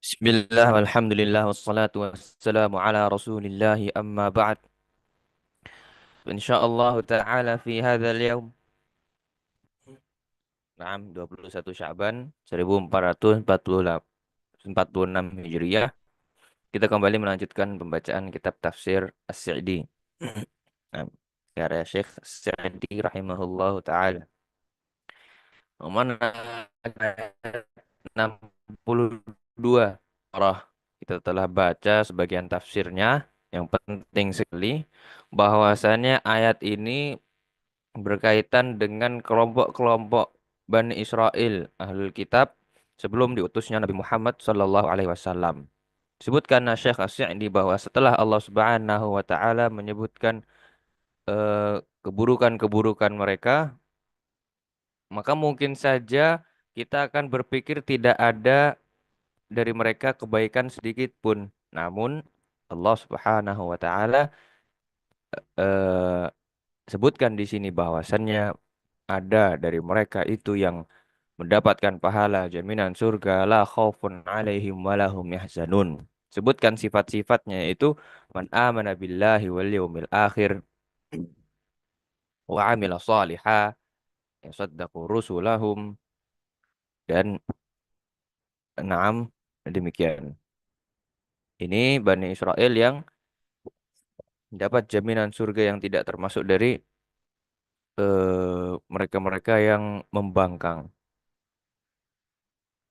Bismillah, walhamdulillah, wassalatu wassalamu ala rasulillah, amma ba'd. Insyaallah ta'ala fi hadzal yaum. Naam, 21 Sya'ban 1446 Hijriah. Kita kembali melanjutkan pembacaan kitab tafsir As-Sa'di. Naam, karya Syekh As-Sa'di rahimahullahu ta'ala. Mana ayat 62 surah. Kita telah baca sebagian tafsirnya. Yang penting sekali bahwasannya ayat ini berkaitan dengan kelompok-kelompok Bani Israel, Ahlul Kitab, sebelum diutusnya Nabi Muhammad Sallallahu Alaihi Wasallam. Disebutkan Syekh As-Sa'di bahwa setelah Allah Subhanahu Wa Taala menyebutkan keburukan-keburukan mereka, maka mungkin saja kita akan berpikir tidak ada dari mereka kebaikan sedikit pun. Namun Allah Subhanahu wa taala eh, sebutkan di sini bahwasannya ada dari mereka itu yang mendapatkan pahala jaminan surga la khaufun alaihim walahum yahzanun. Sebutkan sifat-sifatnya yaitu man amana billahi wal yaumil akhir wa amila salihah yasaddaqu rusulahum dan na'am demikian. Ini Bani Israel yang dapat jaminan surga yang tidak termasuk dari mereka-mereka yang membangkang.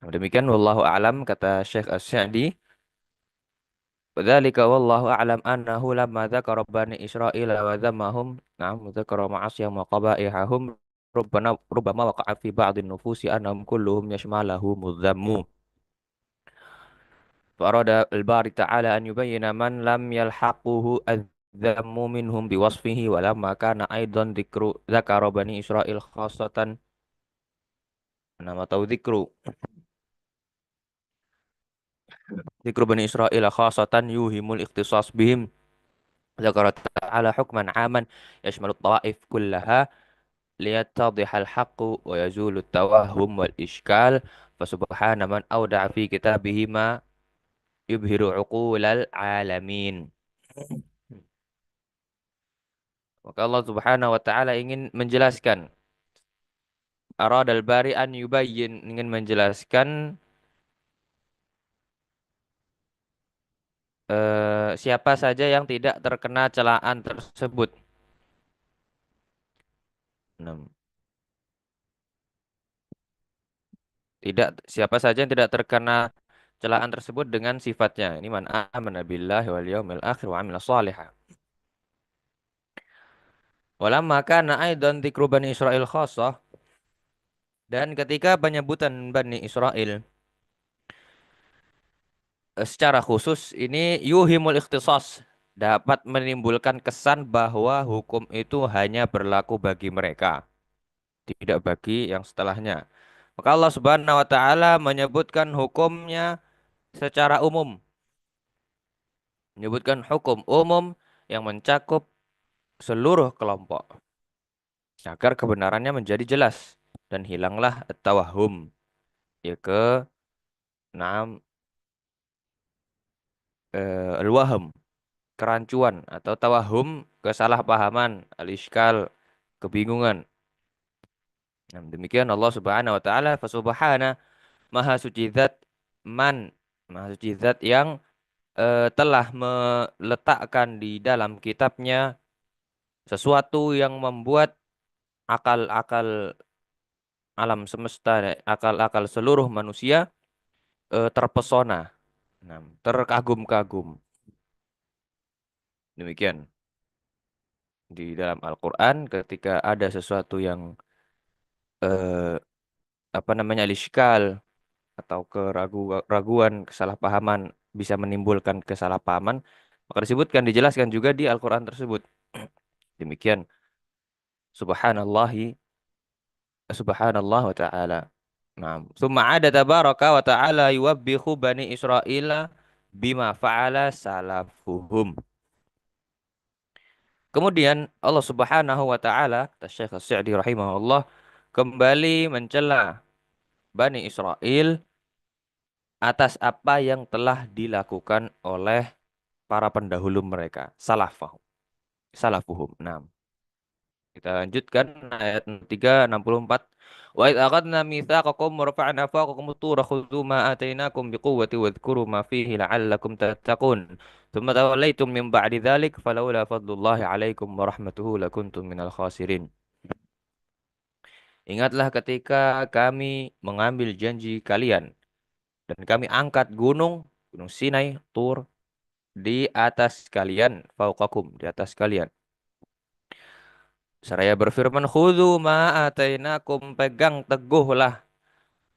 Nah, demikian wallahu a'lam kata Syekh As-Sa'di. Wadzalika wallahu a'lam annahu lamma dzakara bani Israil wa dhammahum na'am dzakara ma'asiyahum wa qaba'ihahum rubbama waqa'a fi ba'dhin nufusi annahum kulluhum yashmalahu mudzammu. Farada al-bari ta'ala an yubayyana man lam yalhaquhu adh-dhammu minhum biwasfihi wa lamma kana aidan dzakara bani Israil khassatan nama atau dzikru bani Israil khassatan yuhimul ikhtisas bihim dzakara ta'ala hukman 'aman yashmalu at-tawa'if kullaha liyattadhiha al-haqqu wa yazulu at-tawahhum wal ishkal fa subhana man awda'a fi kitabihi ma yubhiru 'uqulal 'alamin. Maka Allah Subhanahu wa taala ingin menjelaskan aradal bari an yubayyin ingin menjelaskan siapa saja yang tidak terkena celaan tersebut. 6. Tidak siapa saja yang tidak terkena celaan tersebut dengan sifatnya. Ini man amana billahi wal yaumil akhir wa amila shalihah. Walamma kana aidan dzikru bani Israil khassah dan ketika penyebutan Bani Israel secara khusus ini yuhimul ikhtisas dapat menimbulkan kesan bahwa hukum itu hanya berlaku bagi mereka, tidak bagi yang setelahnya. Maka Allah Subhanahu wa taala menyebutkan hukumnya secara umum, menyebutkan hukum umum yang mencakup seluruh kelompok agar kebenarannya menjadi jelas dan hilanglah at-tawahum, ya ke enam al-waham, kerancuan atau tawahum, kesalahpahaman, al-iskal, kebingungan. Nah, demikian Allah Subhanahu wa taala fasubhana maha suci zat man maha suci zat yang telah meletakkan di dalam kitabnya sesuatu yang membuat akal-akal alam semesta, akal-akal seluruh manusia terpesona, nah, terkagum-kagum. Demikian di dalam Al-Qur'an ketika ada sesuatu yang eh, apa namanya liskal atau keraguan, kesalahpahaman bisa menimbulkan kesalahpahaman, maka disebutkan dijelaskan juga di Al-Qur'an tersebut. Demikian subhanallahi subhanallah wa ta'ala. Nah, summa ada tabaraka wa ta'ala yuwabbihu bani Israila bima fa'ala salafuhum. Kemudian Allah Subhanahu wa taala, kata Syekh As-Sa'di rahimahullah, kembali mencela Bani Israel atas apa yang telah dilakukan oleh para pendahulu mereka, salafuhum. Nah, kita lanjutkan ayat 364. Wa idz akhadna mitsaqakum wa rafa'na fawqakum at-tura khudhu ma atainakum biquwwati wadhkuru ma fihi la'allakum tattaqun. Tsumma tawallaytum min ba'di dzalik falawla fadlullahi 'alaikum wa rahmatuhu lakuntum minal khasirin. Ingatlah ketika kami mengambil janji kalian dan kami angkat gunung Sinai, Tur di atas kalian, fauqakum, di atas kalian. Seraya berfirman, khudhu ma atainakum, pegang teguhlah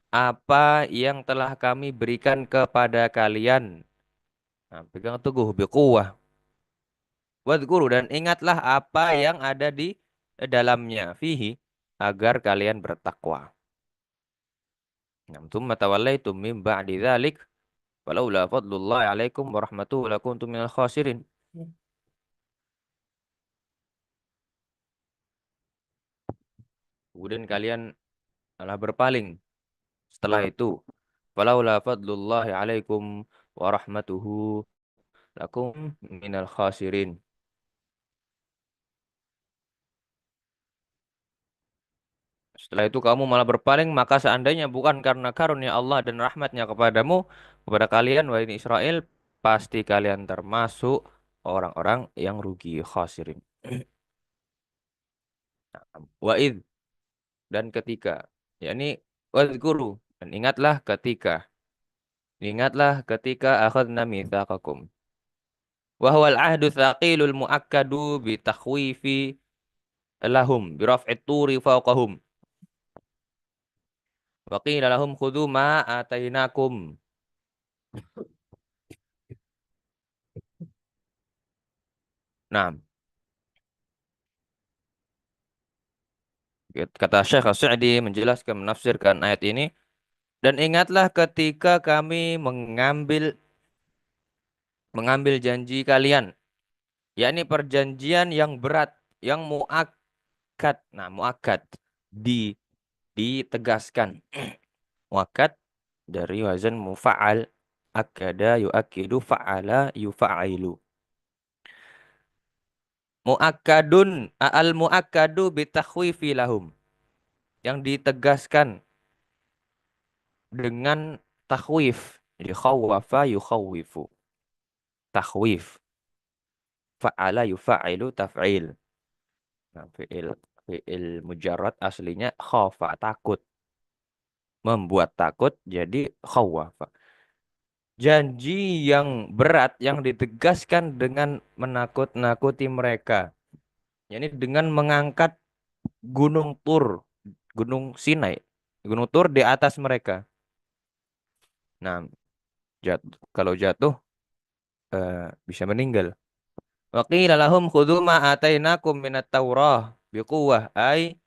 apa yang telah kami berikan kepada kalian. Nah, pegang teguh, biquwah. Wadhkuru, dan ingatlah apa yang ada di dalamnya, fihi, agar kalian bertakwa. Nah, tsumma tawallaitum min ba'di dzalik, walaula fadlullahi alaikum wa rahmatuhu lakuntum minal khasirin. Kemudian kalian malah berpaling setelah itu. Walaula fadlullahi alaikum wa rahmatuhu lakum minal khasirin. Setelah itu kamu malah berpaling, maka seandainya bukan karena karunia Allah dan rahmatnya kepadamu, kepada kalian, wahai Israel, pasti kalian termasuk orang-orang yang rugi khasirin. Wa'id, dan ketika, yakni wadhkuru, dan ingatlah ketika akhadna mitsaqakum. Wa huwal ahdu tsaqilul muakkadu bi takhwifi lahum bi raf'it turi fawqahum. Wa qila lahum khudhu ma atainakum. Nah, kata Syekh As-Sa'di menjelaskan menafsirkan ayat ini, dan ingatlah ketika kami mengambil janji kalian, yakni perjanjian yang berat, yang muakkad. Nah, muakkad di ditegaskan. Muakkad dari wazan mufa'al, akada yu'akkidu fa'ala yufa'ailu. Muakkadun al muakkadu bitakhwifi lahum, yang ditegaskan dengan takhwif. Jadi khawwafa yukhawwifu. Takhwif. Fa'ala yufa'ilu taf'il. Nah, fi'il mujarrad aslinya khafa, takut. Membuat takut jadi khawwafa. Janji yang berat yang ditegaskan dengan menakut-nakuti mereka. Yani dengan mengangkat gunung Tur, gunung Sinai. Gunung Tur di atas mereka. Nah, kalau jatuh bisa meninggal. Wa qila lahum khudhu ma atainakum minat Taurah biquwwah ay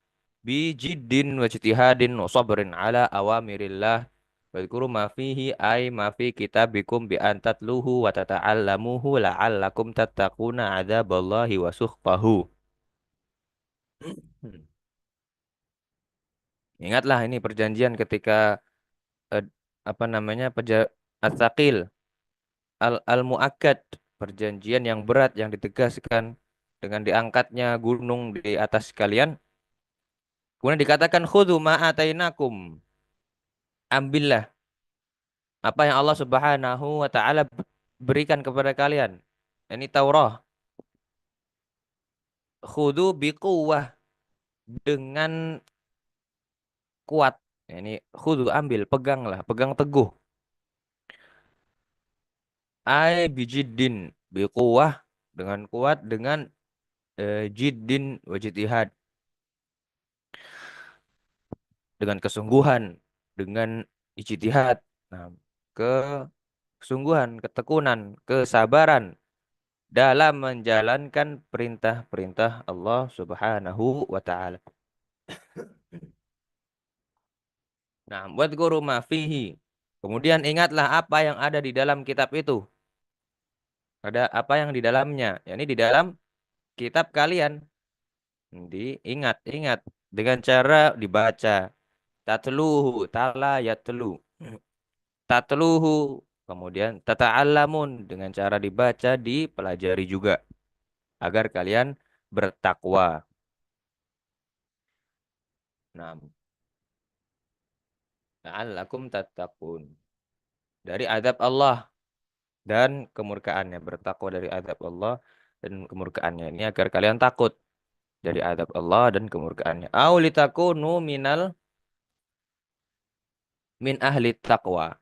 bi jiddin wa ijtihadin wa sabrin ala awamirillah wa dzkuru ma fihi ay ma fi kitabikum bi an tatluhu wa tata'allamuhu la'allakum tattaquna adzaballahi wa sukhtahu. Hmm. Ingatlah ini perjanjian ketika eh, apa namanya at-tsaqil al-muakkad, perjanjian yang berat yang ditegaskan dengan diangkatnya gunung di atas kalian. Kemudian dikatakan khudhu ma atainakum. Ambillah apa yang Allah Subhanahu wa taala berikan kepada kalian. Ini Taurah. Khudhu biquwah, dengan kuat. Ini khudhu, ambil, peganglah, pegang teguh. Ai bijiddin, biquwah, dengan kuat, dengan jiddin wajitihad, dengan kesungguhan, dengan ijtihad. Nah, kesungguhan, ketekunan, kesabaran dalam menjalankan perintah-perintah Allah Subhanahu wa taala. Nah, buat guru ma fihi. Kemudian ingatlah apa yang ada di dalam kitab itu. Ada apa yang di dalamnya, yakni di dalam kitab kalian. Diingat, ingat dengan cara dibaca. Tatluhu, tala yatlu. tatluhu, kemudian tata'allamun dengan cara dibaca, dipelajari juga agar kalian bertakwa. Nah, la'allakum tattaqun. Dari adab Allah dan kemurkaannya, bertakwa dari adab Allah dan kemurkaannya ini agar kalian takut dari adab Allah dan kemurkaannya. Au litakunu min ahli taqwa.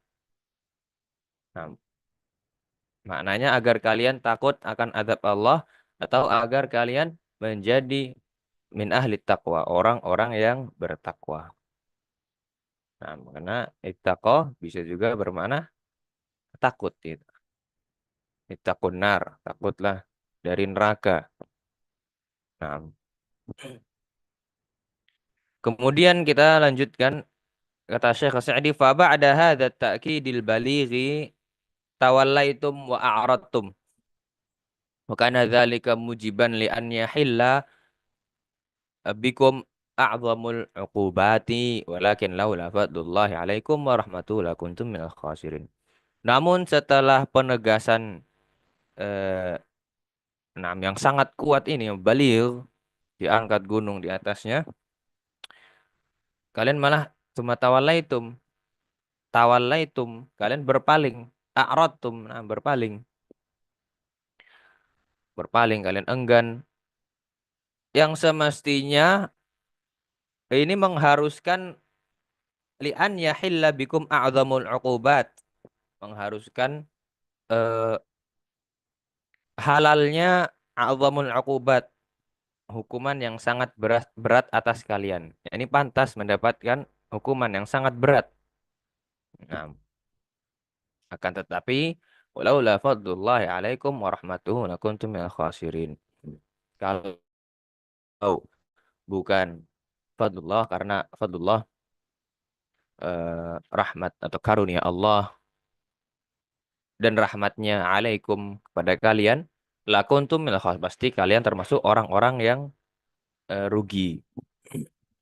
Nah, maknanya agar kalian takut akan adab Allah atau agar kalian menjadi min ahli taqwa, orang-orang yang bertakwa. Nah, karena ittaqo bisa juga bermakna takut gitu. Ittaqun nar, takutlah dari neraka. Nah, kemudian kita lanjutkan kata Syekh Sa'di fa ba'da hadza ta'kidil balighi tawallaitum wa a'radtum wa kana dzalika mujiban li an yahilla bikum a'zamul uqubati walakin laula fadlullahi alaikum wa rahmatuhu lakuntum minal khasirin. Namun setelah penegasan eh, yang sangat kuat ini baligh, diangkat gunung di atasnya, kalian malah tawallaitum, kalian berpaling, a'radtum, berpaling kalian enggan, yang semestinya ini mengharuskan li'an yahilla bikum a'zamul uqubat, mengharuskan eh, halalnya a'zamul uqubat, hukuman yang sangat berat, berat atas kalian. Ya, ini pantas mendapatkan hukuman yang sangat berat. Nah, akan tetapi walaula fadlullahi alaikum warahmatuhu lakuntum minal khasirin. Kalau bukan fadlullah, karena fadlullah rahmat atau karunia Allah dan rahmatnya alaikum kepada kalian, lakuntum minal khasirin. Pasti kalian termasuk orang-orang yang rugi.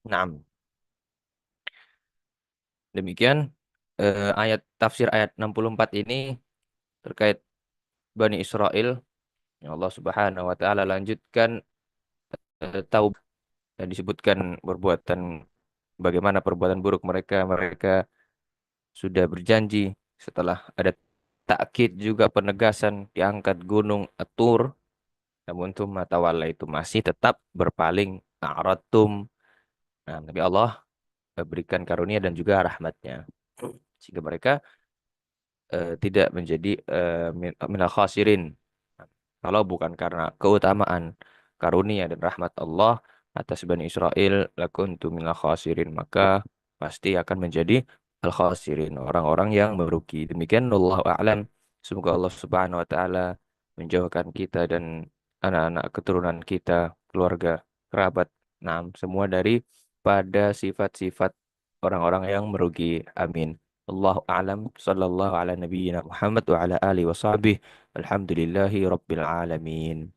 Nah, demikian ayat tafsir ayat 64 ini terkait Bani Israel. Ya, Allah Subhanahu wa taala lanjutkan taubat dan disebutkan perbuatan, bagaimana perbuatan buruk mereka. Mereka sudah berjanji setelah ada takkid juga penegasan diangkat gunung At-Tur, namun tumatawalla itu masih tetap berpaling, a'radtum. Nah, tapi Allah berikan karunia dan juga rahmatnya sehingga mereka tidak menjadi minal khasirin. Kalau bukan karena keutamaan karunia dan rahmat Allah atas Bani Israel, lakuntu minal khasirin, maka pasti akan menjadi al khasirin, orang-orang yang merugi. Demikian Allah a'lam. Semoga Allah Subhanahu wa taala menjauhkan kita dan anak-anak keturunan kita, keluarga, kerabat, semua dari pada sifat-sifat orang-orang yang merugi. Amin. Allahu a'lam. Sallallahu ala nabiyyina Muhammad wa ala alihi wa sahbihi. Alhamdulillahi Rabbil Alamin.